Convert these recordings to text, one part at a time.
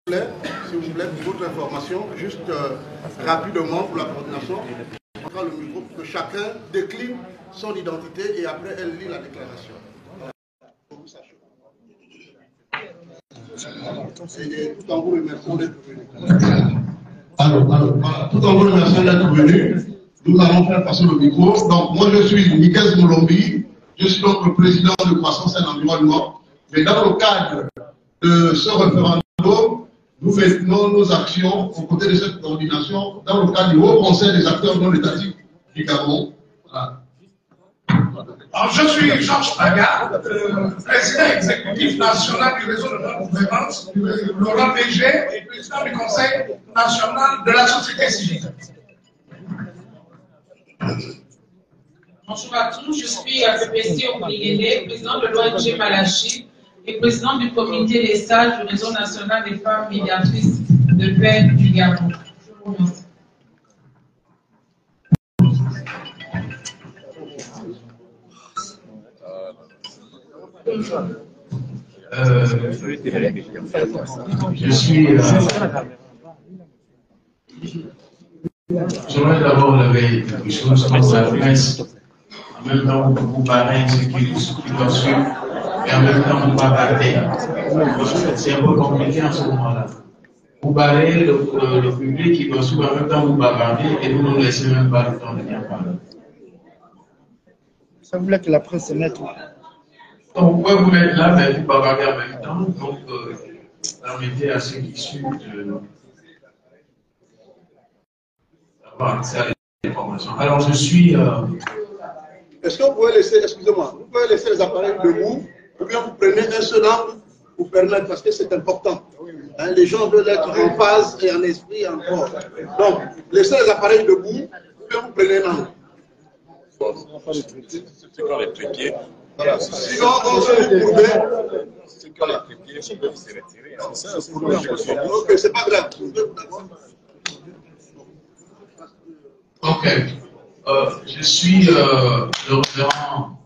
S'il vous plaît, pour votre information, juste rapidement pour la coordination, on prend le micro pour que chacun décline son identité et après elle lit la déclaration. Et tout en vous remerciant d'être venu. Alors, voilà. Tout en vous remerciant d'être venu, nous allons faire passer le micro. Donc, moi, je suis Michael Moulombi. Je suis donc le président de Croissance et l'Environnement. Mais dans le cadre de ce référendum, nous menons nos actions aux côtés de cette coordination dans le cadre du Haut Conseil des acteurs non étatiques du Gabon. Voilà. Alors, je suis Georges Paga, président exécutif national du réseau de non-gouvernance, le RAPG, et président du Conseil national de la société civile. Bonjour à tous, je suis PPC Obrigéné, président de l'ONG Malachi et président du comité des sages du réseau national des femmes médiatrices de paix du Gabon. Je vous remercie. J'aimerais d'abord lever quelque chose comme la presse. En même temps, vous parlez ce qui doit suivre, et en même temps, vous bavarder. C'est un peu compliqué en ce moment-là. Vous barrez le public qui doit suivre, en même temps, vous bavardez, et vous ne laissez même pas le temps de bien parler. Ça voulait que la presse se mette. Donc, vous pouvez vous mettre là, mais vous bavardez en même temps. Donc, permettez à ceux qui suivent de avoir accès à l'information. Alors, je suis. Est-ce que vous pouvez laisser, excusez-moi, vous pouvez laisser les appareils debout, ou bien vous prenez un seul angle pour permettre, parce que c'est important. Hein, les gens veulent être en phase et en esprit encore. Donc, laissez les appareils debout, ou bien vous prenez un angle. C'est quand les trépieds. Voilà. Sinon, on se courber. C'est quand les trépieds peuvent se retirer. Ok, c'est pas grave. Ok. Je suis le référent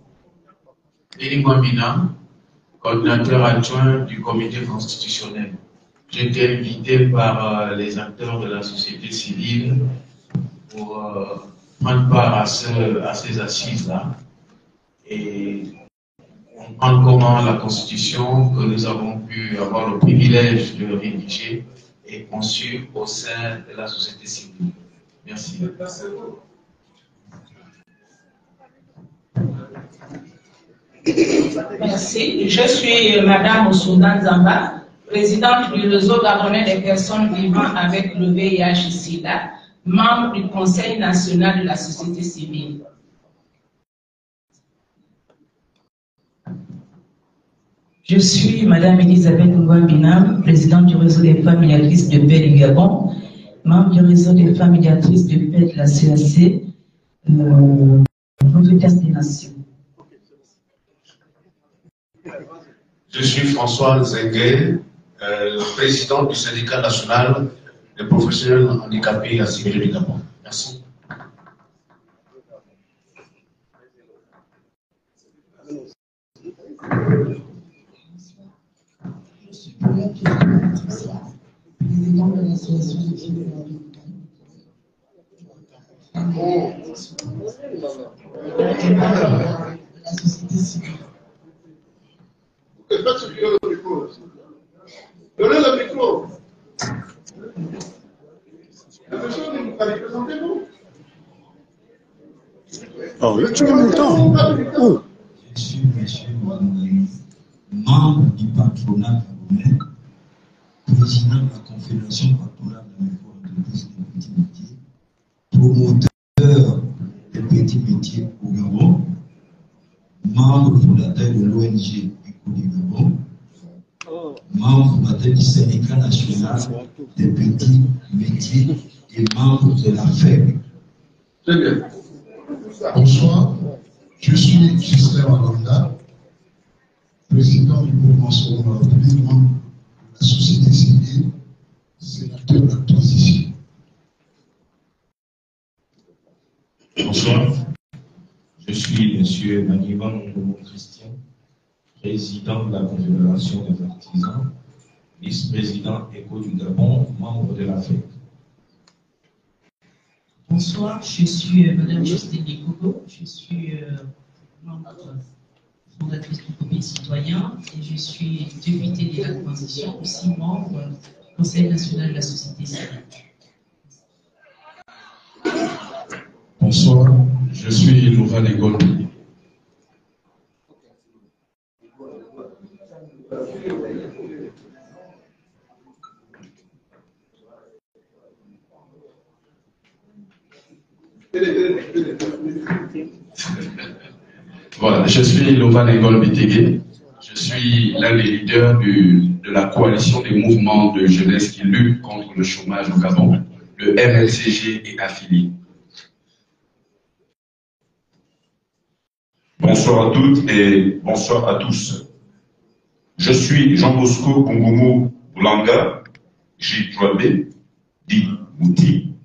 Denis Gwambina, coordinateur adjoint du comité constitutionnel. J'ai été invité par les acteurs de la société civile pour prendre part à ces assises-là et comprendre comment la Constitution que nous avons pu avoir le privilège de rédiger est conçue au sein de la société civile. Merci. Merci. Je suis Madame Osunda Zamba, présidente du réseau gabonais des personnes vivant avec le VIH-Sida, membre du Conseil national de la société civile. Je suis Madame Elisabeth Ngouambina, présidente du réseau des femmes médiatrices de paix du Gabon, membre du réseau des femmes médiatrices de paix de la CAC, Revenance des Nations. Je suis François Zengue, président du syndicat national des professionnels handicapés assimilés du Gabon. Merci. Président de l'association des filles de la société civile. Faites ce le micro. Donnez le micro. Monsieur, présentez-vous. Oh, là, tu es longtemps. Oh. Je suis monsieur membre du patronat gabonais, président de la Confédération patronale de la micro-entreprise des petits métiers, promoteur des petits métiers au Gabon, membre fondateur de l'ONG Éco du Gabon, membre fondateur du syndicat national des petits métiers et membre de la FEB. Très bien. Bonsoir, je suis Gislain Waganda, président du mouvement sur la République, membre de la société civile, sénateur de la transition. Bonsoir, je suis M. Manivan Christian, président de la Confédération des artisans vice-président ECHO du Gabon, membre de la FED. Bonsoir, je suis Madame Justine Likogo, je suis membre fondatrice du Comité citoyen et je suis députée de la transition, aussi membre du Conseil national de la société civile. Bonsoir, je suis Louvane Golbi. Voilà, je suis Lovan Engol Bitégué. Je suis l'un des leaders de la coalition des mouvements de jeunesse qui luttent contre le chômage au Gabon, le MLCG et affiliés. Bonsoir à toutes et bonsoir à tous. Je suis Jean Bosco Kungumu Boulanga, J3B, dit Mouti,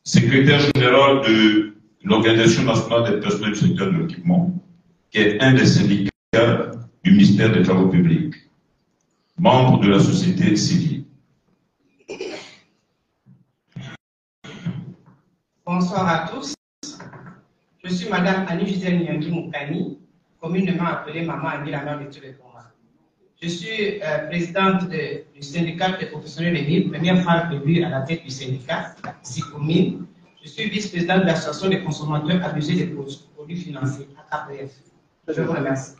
secrétaire général de l'Organisation nationale des personnels du secteur de l'équipement, qui est un des syndicats du ministère des Travaux publics, membre de la société civile. Bonsoir à tous. Je suis Madame Annie-Gisèle Nyangi Moukani, communément appelée Maman Annie, la mère de tous les combats. Je suis présidente du syndicat des professionnels de ville, première femme élue à la tête du syndicat, ici commune. Je suis vice-présidente de l'association des consommateurs abusés des produits financiers, AKPF. Je vous remercie.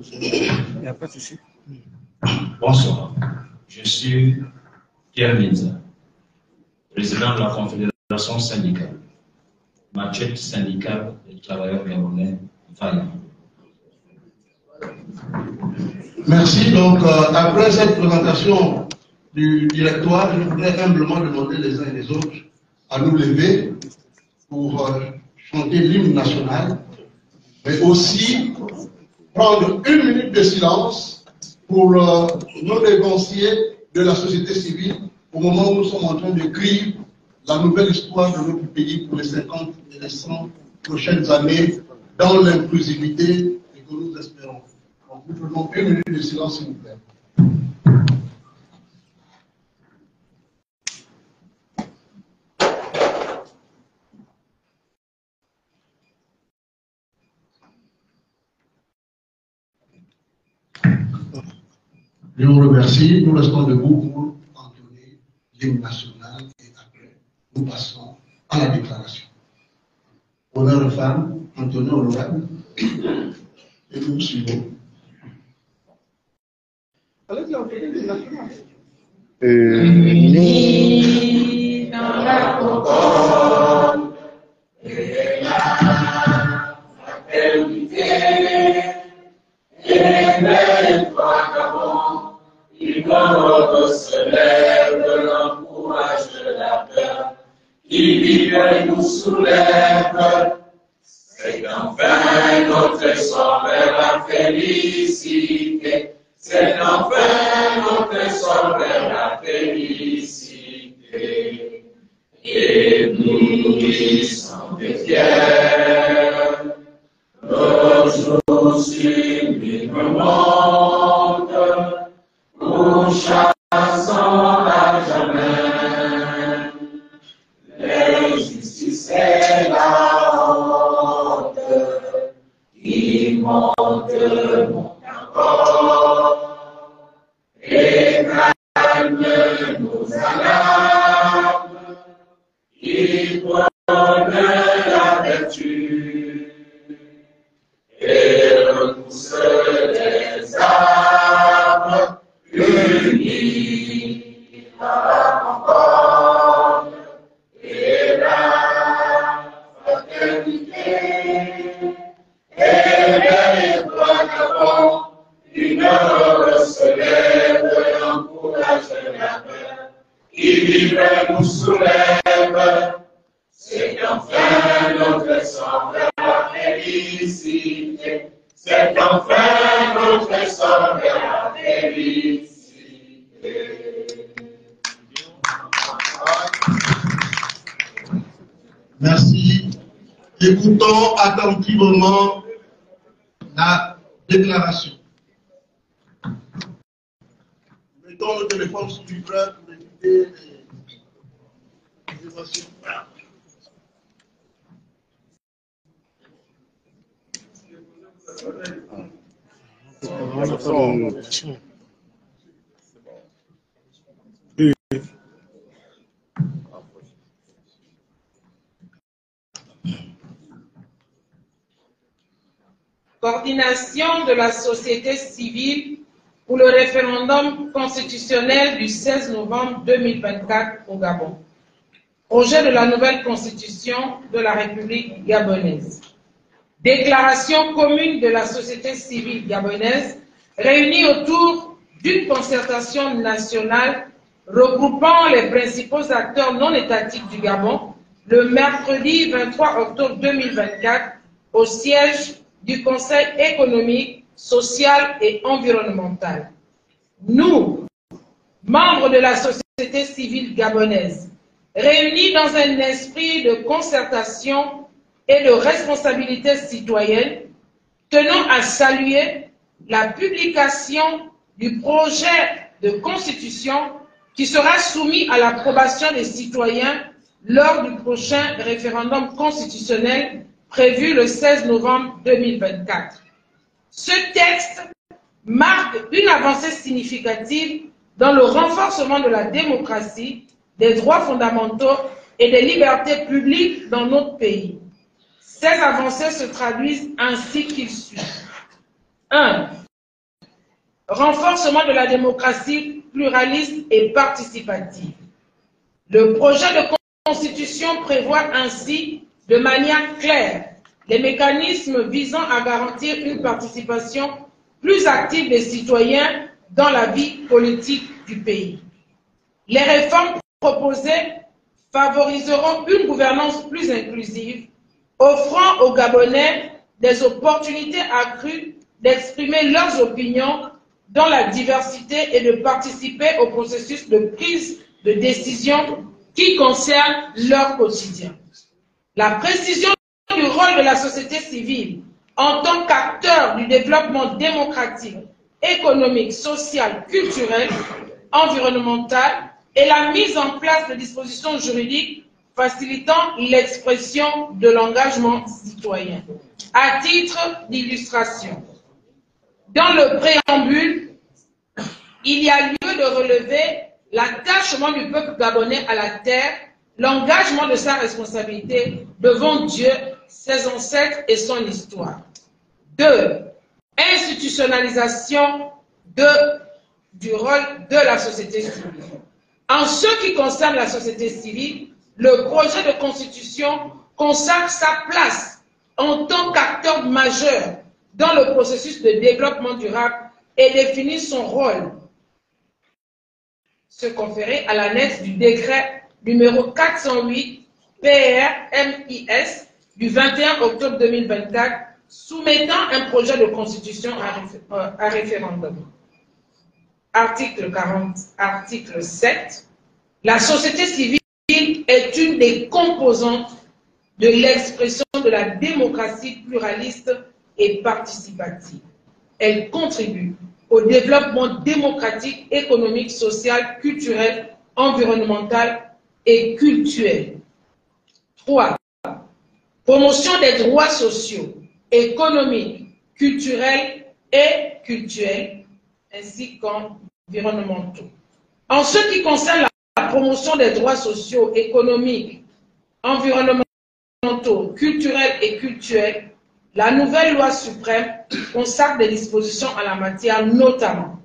Il n'y a pas de souci. Bonsoir, je suis Pierre Minza, président de la Confédération syndicale, machette syndicale des travailleurs gabonais vaillants. Merci. Donc, après cette présentation du directoire, je voudrais humblement demander les uns et les autres à nous lever pour chanter l'hymne national, mais aussi prendre une minute de silence pour nos dévanciers de la société civile au moment où nous sommes en train d'écrire la nouvelle histoire de notre pays pour les 50 et les 100 prochaines années dans l'inclusivité et que nous espérons. Donc, nous prenons une minute de silence, s'il vous plaît. Je vous remercie. Nous restons debout pour entonner l'hymne national et après, nous passons à la déclaration. Honneur aux femmes, Antonio Logan, et nous suivons. Nous dans la concorde et la fraternité, et les trois Gabon, l'ignorant se lève, l'encourage de la peur, qui vibre nous soulève. C'est enfin notre essor vers la félicité. C'est enfin notre essor vers la félicité. Et nous qui sommes fiers, nos jours sublimes montent, nous chassons à jamais l'injustice et la honte qui montent encore et calment nos alarmes, qui prônent la vertu et repoussent les armes unis la concorde et la fraternité. Et les trois Gabon, l'honneur se lève, l'encourage la peur, qui vibre nous soulève. C'est enfin notre essor vers la félicité. C'est enfin notre essor vers la félicité. Merci. Écoutons attentivement la déclaration. dont le téléphone se livre pour éviter les évasions. Coordination de la société civile pour le référendum constitutionnel du 16 novembre 2024 au Gabon. Projet de la nouvelle constitution de la République gabonaise. Déclaration commune de la société civile gabonaise réunie autour d'une concertation nationale regroupant les principaux acteurs non étatiques du Gabon le mercredi 23 octobre 2024 au siège du Conseil économique, social et environnemental. Nous, membres de la société civile gabonaise, réunis dans un esprit de concertation et de responsabilité citoyenne, tenons à saluer la publication du projet de constitution qui sera soumis à l'approbation des citoyens lors du prochain référendum constitutionnel prévu le 16 novembre 2024. Ce texte marque une avancée significative dans le renforcement de la démocratie, des droits fondamentaux et des libertés publiques dans notre pays. Ces avancées se traduisent ainsi qu'il suit. 1. Renforcement de la démocratie pluraliste et participative. Le projet de constitution prévoit ainsi de manière claire les mécanismes visant à garantir une participation plus active des citoyens dans la vie politique du pays. Les réformes proposées favoriseront une gouvernance plus inclusive, offrant aux Gabonais des opportunités accrues d'exprimer leurs opinions dans la diversité et de participer au processus de prise de décision qui concerne leur quotidien. La précision du rôle de la société civile en tant qu'acteur du développement démocratique, économique, social, culturel, environnemental et la mise en place de dispositions juridiques facilitant l'expression de l'engagement citoyen. À titre d'illustration, dans le préambule, il y a lieu de relever l'attachement du peuple gabonais à la terre, l'engagement de sa responsabilité devant Dieu, ses ancêtres et son histoire. 2. Institutionnalisation du rôle de la société civile. En ce qui concerne la société civile, le projet de constitution consacre sa place en tant qu'acteur majeur dans le processus de développement durable et définit son rôle, se conférer à l'annexe du décret numéro 408 PR-MIS du 21 octobre 2024 soumettant un projet de constitution à référendum. Article 40, article 7. La société civile est une des composantes de l'expression de la démocratie pluraliste et participative. Elle contribue au développement démocratique, économique, social, culturel, environnemental et culturel. 3. Promotion des droits sociaux, économiques, culturels et cultuels, ainsi qu'environnementaux. En ce qui concerne la promotion des droits sociaux, économiques, environnementaux, culturels et cultuels, la nouvelle loi suprême consacre des dispositions en la matière, notamment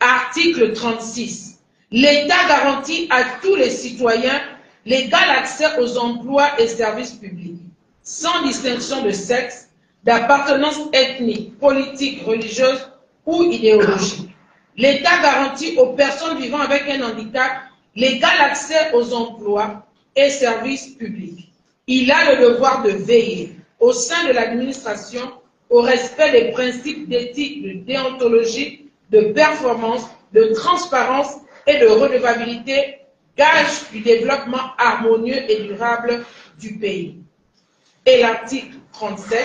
article 36. L'État garantit à tous les citoyens l'égal accès aux emplois et services publics, sans distinction de sexe, d'appartenance ethnique, politique, religieuse ou idéologique. L'État garantit aux personnes vivant avec un handicap l'égal accès aux emplois et services publics. Il a le devoir de veiller au sein de l'administration au respect des principes d'éthique, de déontologie, de performance, de transparence et de redevabilité, gage du développement harmonieux et durable du pays. Et l'article 37,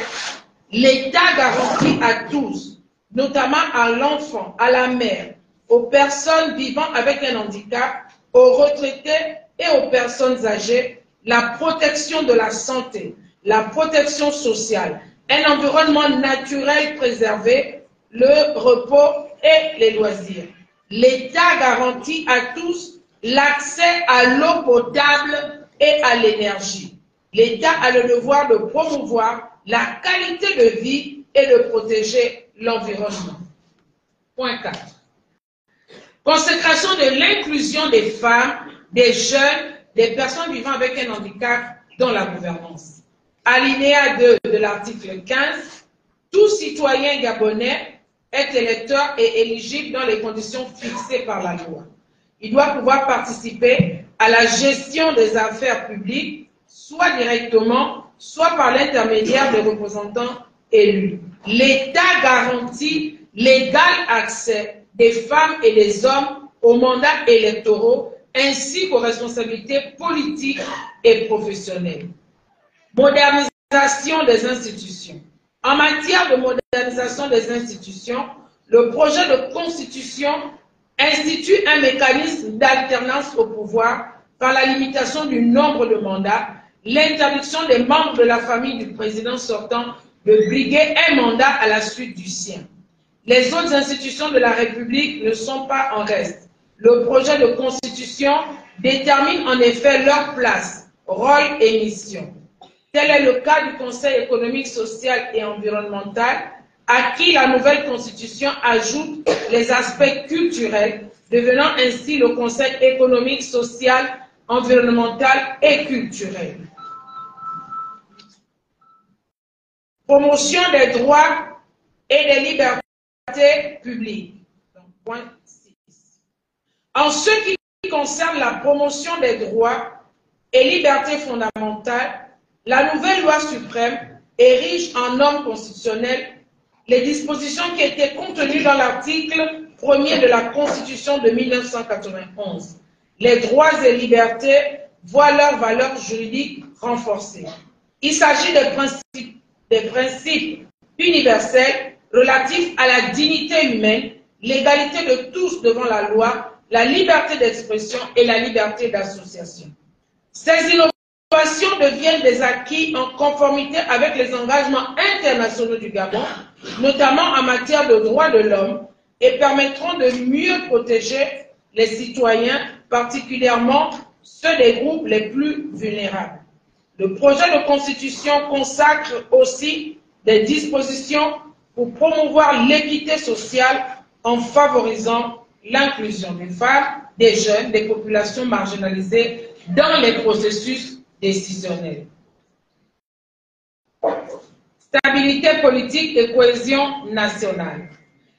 l'État garantit à tous, notamment à l'enfant, à la mère aux personnes vivant avec un handicap, aux retraités et aux personnes âgées, la protection de la santé, la protection sociale, un environnement naturel préservé, le repos et les loisirs. L'État garantit à tous l'accès à l'eau potable et à l'énergie. L'État a le devoir de promouvoir la qualité de vie et de protéger l'environnement. Point 4. Consécration de l'inclusion des femmes, des jeunes, des personnes vivant avec un handicap dans la gouvernance. Alinéa 2 de l'article 15. Tout citoyen gabonais est électeur et éligible dans les conditions fixées par la loi. Il doit pouvoir participer à la gestion des affaires publiques, soit directement, soit par l'intermédiaire des représentants élus. L'État garantit l'égal accès des femmes et des hommes aux mandats électoraux ainsi qu'aux responsabilités politiques et professionnelles. Modernisation des institutions. En matière de modernisation des institutions, le projet de constitution institue un mécanisme d'alternance au pouvoir par la limitation du nombre de mandats, l'interdiction des membres de la famille du président sortant de briguer un mandat à la suite du sien. Les autres institutions de la République ne sont pas en reste. Le projet de constitution détermine en effet leur place, rôle et mission. Tel est le cas du Conseil économique, social et environnemental, à qui la nouvelle constitution ajoute les aspects culturels, devenant ainsi le Conseil économique, social, environnemental et culturel. Promotion des droits et des libertés publiques. Donc, point 6. En ce qui concerne la promotion des droits et libertés fondamentales, la nouvelle loi suprême érige en norme constitutionnelle les dispositions qui étaient contenues dans l'article 1er de la Constitution de 1991. Les droits et libertés voient leur valeur juridique renforcée. Il s'agit des principes universels relatifs à la dignité humaine, l'égalité de tous devant la loi, la liberté d'expression et la liberté d'association. Ces innovations deviennent des acquis en conformité avec les engagements internationaux du Gabon, notamment en matière de droits de l'homme, et permettront de mieux protéger les citoyens, particulièrement ceux des groupes les plus vulnérables. Le projet de constitution consacre aussi des dispositions pour promouvoir l'équité sociale en favorisant l'inclusion des femmes, des jeunes, des populations marginalisées dans les processus décisionnels. Stabilité politique et cohésion nationale.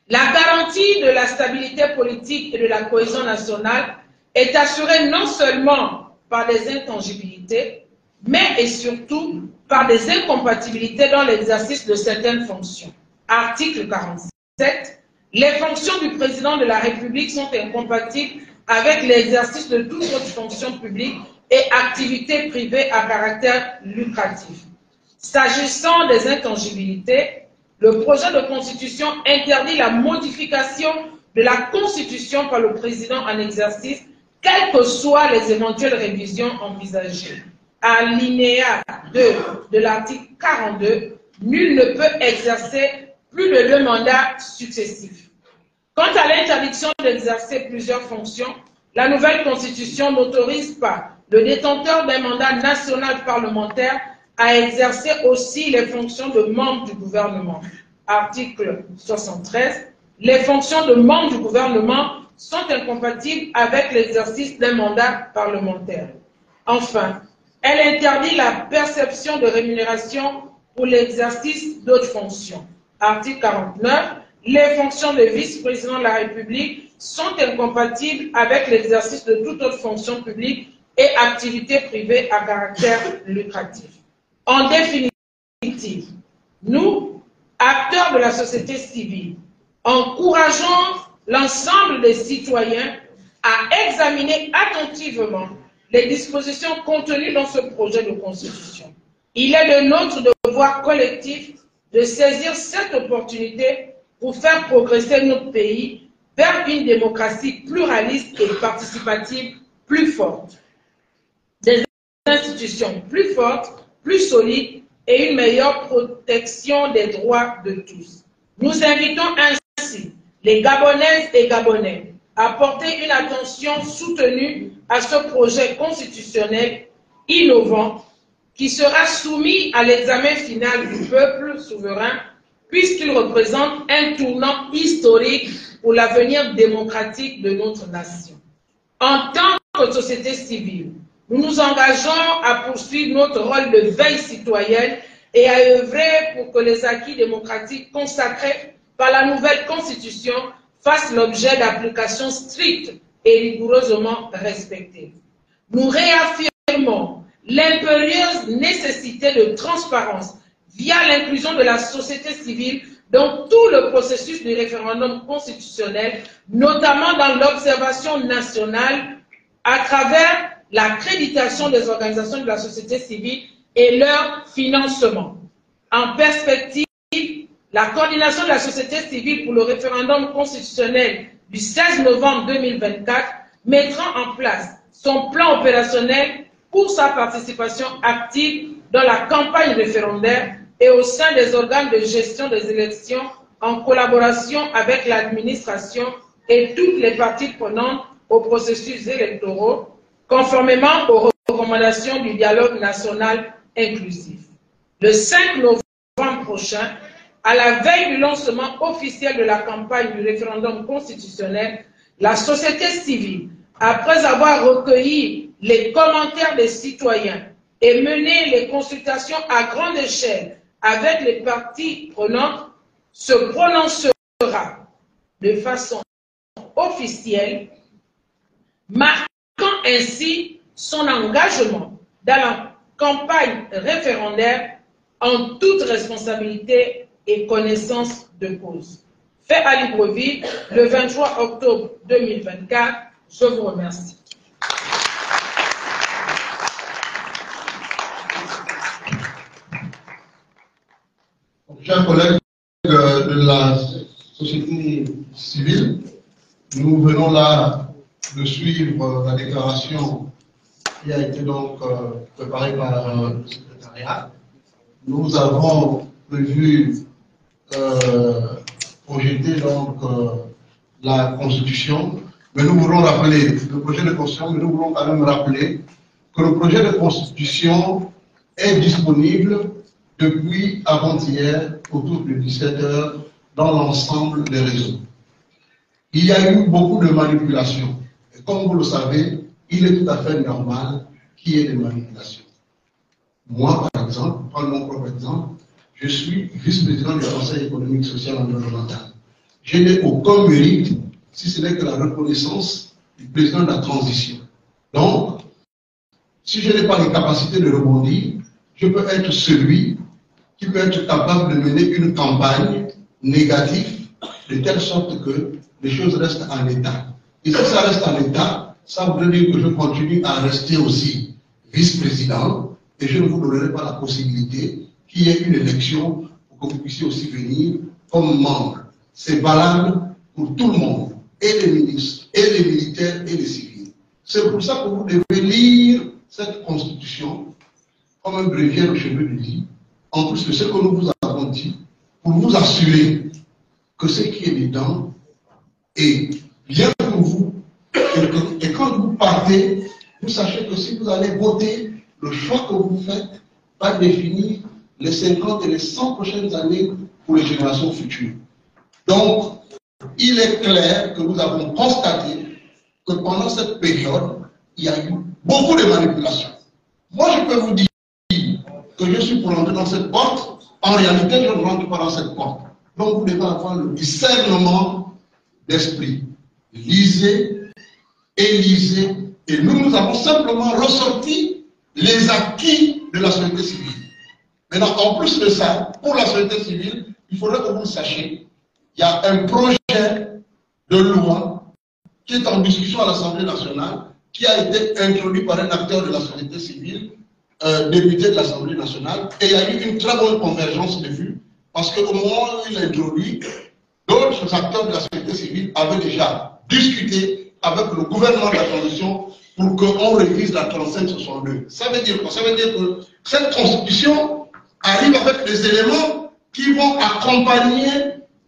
La garantie de la stabilité politique et de la cohésion nationale est assurée non seulement par des intangibilités, mais et surtout par des incompatibilités dans l'exercice de certaines fonctions. Article 47. Les fonctions du président de la République sont incompatibles avec l'exercice de toute autre fonction publique et activité privée à caractère lucratif. S'agissant des intangibilités, le projet de constitution interdit la modification de la constitution par le président en exercice, quelles que soient les éventuelles révisions envisagées. Alinéa 2 de l'article 42, nul ne peut exercer plus de 2 mandats successifs. Quant à l'interdiction d'exercer plusieurs fonctions, la nouvelle constitution n'autorise pas le détenteur d'un mandat national parlementaire à exercer aussi les fonctions de membre du gouvernement. Article 73. Les fonctions de membre du gouvernement sont incompatibles avec l'exercice d'un mandat parlementaire. Enfin, elle interdit la perception de rémunération pour l'exercice d'autres fonctions. Article 49. Les fonctions de vice-président de la République sont incompatibles avec l'exercice de toute autre fonction publique et activité privée à caractère lucratif. En définitive, nous, acteurs de la société civile, encourageons l'ensemble des citoyens à examiner attentivement les dispositions contenues dans ce projet de constitution. Il est de notre devoir collectif de saisir cette opportunité pour faire progresser notre pays vers une démocratie pluraliste et participative plus forte, des institutions plus fortes, plus solides et une meilleure protection des droits de tous. Nous invitons ainsi les Gabonaises et Gabonais à porter une attention soutenue à ce projet constitutionnel innovant qui sera soumis à l'examen final du peuple souverain puisqu'il représente un tournant historique pour l'avenir démocratique de notre nation. En tant que société civile, nous nous engageons à poursuivre notre rôle de veille citoyenne et à œuvrer pour que les acquis démocratiques consacrés par la nouvelle Constitution fassent l'objet d'applications strictes et rigoureusement respectées. Nous réaffirmons l'impérieuse nécessité de transparence via l'inclusion de la société civile dans tout le processus du référendum constitutionnel, notamment dans l'observation nationale à travers l'accréditation des organisations de la société civile et leur financement. En perspective, la coordination de la société civile pour le référendum constitutionnel du 16 novembre 2024 mettra en place son plan opérationnel pour sa participation active dans la campagne référendaire et au sein des organes de gestion des élections en collaboration avec l'administration et toutes les parties prenantes aux processus électoraux, conformément aux recommandations du dialogue national inclusif. Le 5 novembre prochain, à la veille du lancement officiel de la campagne du référendum constitutionnel, la société civile, après avoir recueilli les commentaires des citoyens et mené les consultations à grande échelle avec les parties prenantes, se prononcera de façon officielle, marquant ainsi son engagement dans la campagne référendaire en toute responsabilité et connaissance de cause. Fait à Libreville, le 23 octobre 2024. Je vous remercie. Chers collègues de la société civile, nous venons là de suivre la déclaration qui a été donc préparée par le secrétariat. Nous avons prévu projeter donc la Constitution, mais nous voulons rappeler le projet de Constitution, mais nous voulons quand même rappeler que le projet de Constitution est disponible depuis avant-hier autour de 17 h dans l'ensemble des réseaux. Il y a eu beaucoup de manipulations. Et comme vous le savez, il est tout à fait normal qu'il y ait des manipulations. Moi, par exemple, prendre mon propre exemple, je suis vice-président du Conseil économique, social et environnemental. Je n'ai aucun mérite, si ce n'est que la reconnaissance du président de la transition. Donc, si je n'ai pas les capacités de rebondir, je peux être celui qui peut être capable de mener une campagne négative de telle sorte que les choses restent en état. Et si ça reste en état, ça voudrait dire que je continue à rester aussi vice-président et je ne vous donnerai pas la possibilité qu'il y ait une élection pour que vous puissiez aussi venir comme membre. C'est valable pour tout le monde, et les ministres, et les militaires, et les civils. C'est pour ça que vous devez lire cette constitution comme un bréviaire au cheveu de lit, en plus de ce que nous vous avons dit, pour vous assurer que ce qui est dedans est bien pour vous, et quand vous partez, vous sachez que si vous allez voter, le choix que vous faites va définir les 50 et les 100 prochaines années pour les générations futures. Donc, il est clair que nous avons constaté que pendant cette période, il y a eu beaucoup de manipulations. Moi, je peux vous dire que je suis pour rentrer dans cette porte. En réalité, je ne rentre pas dans cette porte. Donc, vous devez avoir le discernement d'esprit. Lisez et lisez. Et nous avons simplement ressorti les acquis de la société civile. Maintenant, en plus de ça, pour la société civile, il faudrait que vous le sachiez. Il y a un projet de loi qui est en discussion à l'Assemblée nationale, qui a été introduit par un acteur de la société civile, député de l'Assemblée nationale, et il y a eu une très bonne convergence de vues, parce qu'au moment où il l'a introduit, d'autres acteurs de la société civile avaient déjà discuté avec le gouvernement de la transition pour qu'on révise la 35-62. Ça veut dire quoi? Ça veut dire que cette constitution arrive avec des éléments qui vont accompagner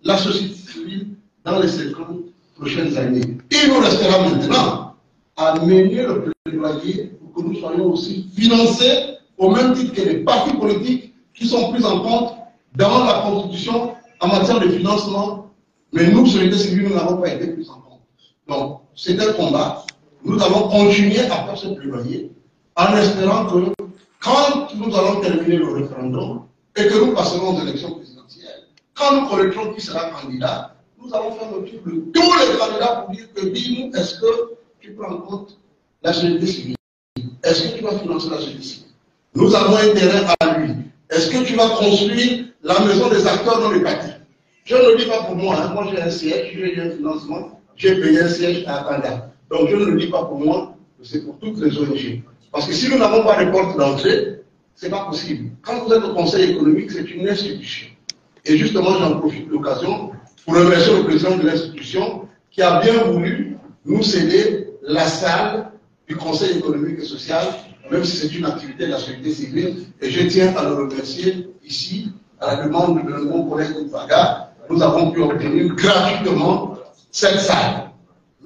la société civile dans les 50 prochaines années. Il nous restera maintenant à mener le plaidoyer pour que nous soyons aussi financés au même titre que les partis politiques qui sont pris en compte dans la Constitution en matière de financement. Mais nous, société civile, nous n'avons pas été pris en compte. Donc, c'est un combat. Nous allons continuer à faire ce plaidoyer en espérant que quand nous allons terminer le référendum et que nous passerons aux élections présidentielles, quand nous connaîtrons qui sera candidat, nous allons faire le tour de tous les candidats pour dire que dis-nous, est-ce que tu prends en compte la société civile? Est-ce que tu vas financer la société civile? Nous avons intérêt à lui. Est-ce que tu vas construire la maison des acteurs dans les partis? Je ne le dis pas pour moi. Hein. Moi, j'ai un siège, j'ai eu un financement, j'ai payé un siège à Kanda. Donc, je ne le dis pas pour moi, c'est pour toutes les ONG. Parce que si nous n'avons pas de porte d'entrée, ce n'est pas possible. Quand vous êtes au Conseil économique, c'est une institution. Et justement, j'en profite de l'occasion pour remercier le président de l'institution qui a bien voulu nous céder la salle du Conseil économique et social, même si c'est une activité de la société civile. Et je tiens à le remercier ici, à la demande de mon collègue Oufaga. Nous avons pu obtenir gratuitement cette salle.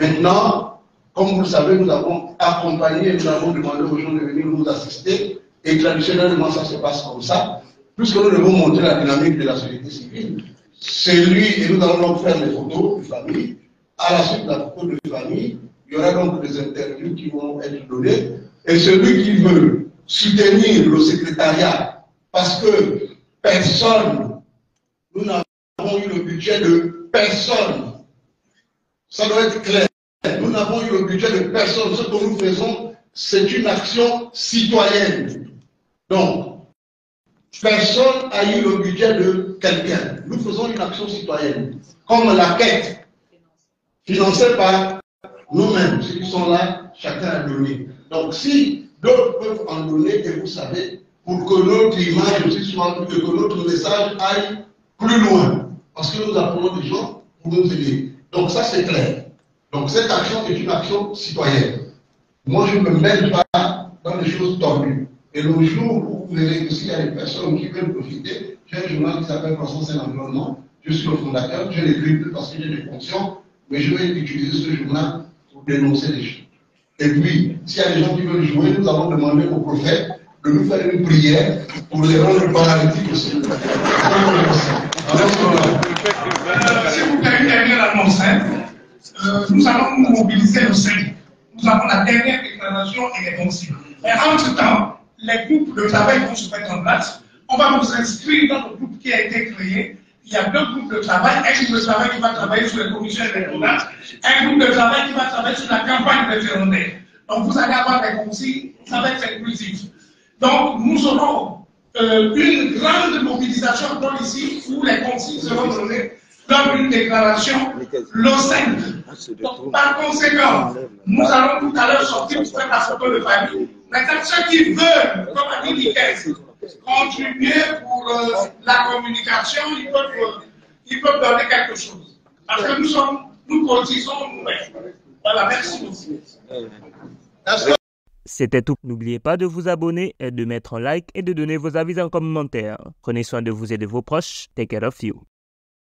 Maintenant, comme vous le savez, nous avons accompagné, nous avons demandé aux gens de venir nous assister. Et traditionnellement, ça se passe comme ça. Puisque nous devons montrer la dynamique de la société civile, c'est lui, et nous allons donc faire des photos de famille. À la suite de la photo de famille, il y aura donc des interviews qui vont être données. Et celui qui veut soutenir le secrétariat, parce que personne, nous n'avons eu le budget de personne. Ça doit être clair. Nous n'avons eu le budget de personne. Ce que nous faisons, c'est une action citoyenne. Donc, personne n'a eu le budget de quelqu'un. Nous faisons une action citoyenne. Comme la quête, financée par nous-mêmes. Ceux qui sont là, chacun a donné. Donc, si d'autres peuvent en donner, et vous savez, pour que notre image aussi soit, que notre message aille plus loin. Parce que nous appelons des gens pour nous aider. Donc, ça, c'est clair. Donc, cette action est une action citoyenne. Moi, je ne me mêle pas dans des choses tordues. Et le jour où vous verrez que s'il y a des personnes qui veulent profiter, j'ai un journal qui s'appelle Croissance et l'environnement. Je suis le fondateur, je l'écris plus parce que j'ai des fonctions, mais je vais utiliser ce journal pour dénoncer les choses. Et puis, s'il y a des gens qui veulent jouer, nous avons demandé au prophète de nous faire une prière pour les rendre paralytiques aussi. S'il vous plaît, une dernière annonce. Nous allons nous mobiliser le 5. Nous avons la dernière déclaration et les consignes. Et entre-temps, les groupes de travail vont se mettre en place. On va vous inscrire dans le groupe qui a été créé. Il y a 2 groupes de travail. Un groupe de travail qui va travailler sur les commissions électorales. Un groupe de travail qui va travailler sur la campagne référendaire. Donc vous allez avoir des consignes, ça va être inclusif. Donc nous aurons une grande mobilisation dans ici où les consignes seront données dans une déclaration le 5. Donc, par conséquent, nous allons tout à l'heure sortir pour faire la photo de famille. Maintenant, ceux qui veulent, comme a dit Nikel, contribuer pour la communication, ils peuvent donner quelque chose. Parce que nous cotisons nous-mêmes. Voilà, merci beaucoup. C'était tout. N'oubliez pas de vous abonner, de mettre un like et de donner vos avis en commentaire. Prenez soin de vous et de vos proches. Take care of you.